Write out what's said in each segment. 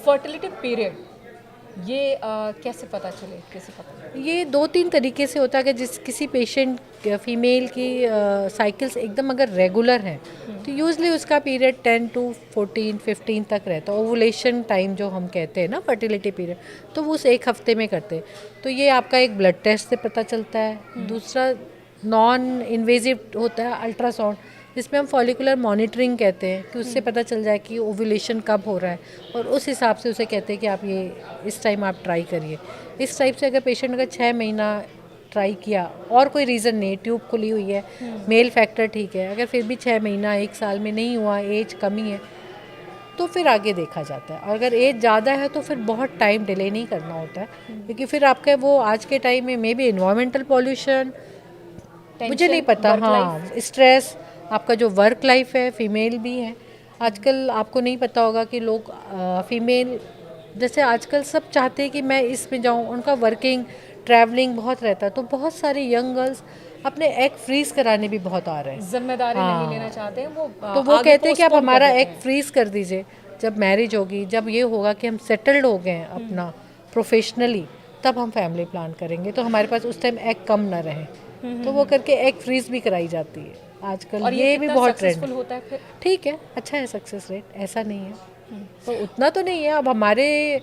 Fertility period ये कैसे पता चले, कैसे पता चले? ये 2-3 तरीके से होता है कि जिस किसी पेशेंट फीमेल की साइकिल्स एकदम अगर रेगुलर हैं तो यूजली उसका पीरियड 10 to 14 15 तक रहता है। ओवुलेशन टाइम जो हम कहते हैं ना, फर्टिलिटी पीरियड, तो वो उस एक हफ्ते में करते हैं। तो ये आपका एक ब्लड टेस्ट से पता चलता है। दूसरा नॉन इन्वेजिव होता है अल्ट्रासाउंड, जिसमें हम फॉलिकुलर मॉनिटरिंग कहते हैं कि उससे पता चल जाए कि ओव्यूलेशन कब हो रहा है, और उस हिसाब से उसे कहते हैं कि आप ये इस टाइम आप ट्राई करिए। इस टाइप से अगर पेशेंट अगर 6 महीना ट्राई किया और कोई रीज़न नहीं, ट्यूब खुली हुई है, मेल फैक्टर ठीक है, अगर फिर भी 6 महीना 1 साल में नहीं हुआ, एज कमी है, तो फिर आगे देखा जाता है। और अगर एज ज़्यादा है तो फिर बहुत टाइम डिले नहीं करना होता है, क्योंकि फिर आपका वो आज के टाइम में मे बी इन्वायरमेंटल पॉल्यूशन, मुझे नहीं पता, हाँ, स्ट्रेस, आपका जो वर्क लाइफ है, फीमेल भी है आजकल, आपको नहीं पता होगा कि लोग फीमेल जैसे आजकल सब चाहते हैं कि मैं इसमें जाऊं, उनका वर्किंग ट्रैवलिंग बहुत रहता है, तो बहुत सारी यंग गर्ल्स अपने एग फ्रीज कराने भी बहुत आ रहे हैं। जिम्मेदारी नहीं हाँ, लेना चाहते हैं वो, तो वो आगे कहते हैं कि आप postpone कर हमारा देते एग हैं। फ्रीज कर दीजिए, जब मैरिज होगी, जब ये होगा कि हम सेटल्ड हो गए हैं अपना प्रोफेशनली, तब हम फैमिली प्लान करेंगे, तो हमारे पास उस टाइम एग कम ना रहे, तो वो करके एग फ्रीज भी कराई जाती है आजकल। और ये भी कितना बहुत ट्रेंड सक्सेसफुल होता है फिर? ठीक है, अच्छा है सक्सेस रेट, ऐसा नहीं है, तो उतना तो नहीं है। अब हमारे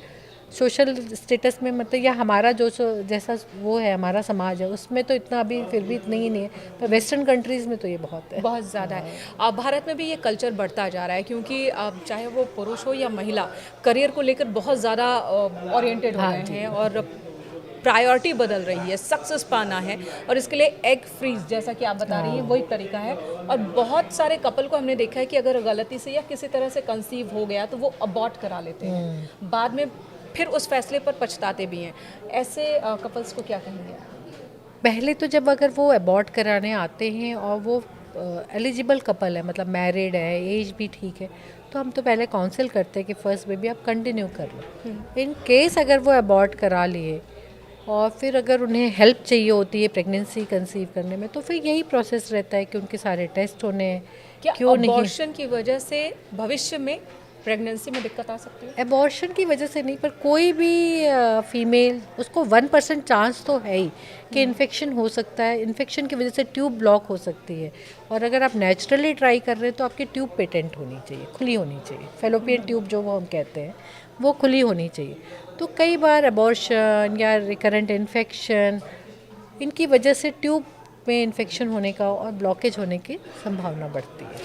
सोशल स्टेटस में मतलब, या हमारा जो जैसा वो है, हमारा समाज है, उसमें तो इतना अभी फिर भी इतना ही नहीं है, पर वेस्टर्न कंट्रीज़ में तो ये बहुत है। बहुत ज़्यादा है। अब भारत में भी ये कल्चर बढ़ता जा रहा है, क्योंकि अब चाहे वो पुरुष हो या महिला, करियर को लेकर बहुत ज़्यादा ओरिएंटेड हो हाँ गए जी, हैं, और प्रायोरिटी बदल रही है, सक्सेस पाना है, और इसके लिए एग फ्रीज जैसा कि आप बता रही हैं वही तरीका है। और बहुत सारे कपल को हमने देखा है कि अगर गलती से या किसी तरह से कंसीव हो गया तो वो अबॉर्ट करा लेते हैं, बाद में फिर उस फैसले पर पछताते भी हैं। ऐसे कपल्स को क्या कहेंगे? पहले तो जब अगर वो अबॉर्ट कराने आते हैं और वो एलिजिबल कपल है, मतलब मैरिड है, एज भी ठीक है, तो हम तो पहले काउंसिल करते हैं कि फर्स्ट बेबी आप कंटिन्यू कर लो। इन केस अगर वो अबॉर्ट करा लिए और फिर अगर उन्हें हेल्प चाहिए होती है प्रेगनेंसी कंसीव करने में, तो फिर यही प्रोसेस रहता है कि उनके सारे टेस्ट होने हैं, क्या क्यों नहीं। अबॉर्शन की वजह से भविष्य में प्रेगनेंसी में दिक्कत आ सकती है? एबॉर्शन की वजह से नहीं, पर कोई भी फीमेल, उसको 1% चांस तो है ही कि इन्फेक्शन हो सकता है, इन्फेक्शन की वजह से ट्यूब ब्लॉक हो सकती है, और अगर आप नेचुरली ट्राई कर रहे हैं तो आपकी ट्यूब पेटेंट होनी चाहिए, खुली होनी चाहिए, फेलोपियन ट्यूब जो वो हम कहते हैं, वो खुली होनी चाहिए। तो कई बार एबॉर्शन या रिकरेंट इन्फेक्शन, इनकी वजह से ट्यूब में इन्फेक्शन होने का और ब्लॉकेज होने की संभावना बढ़ती है।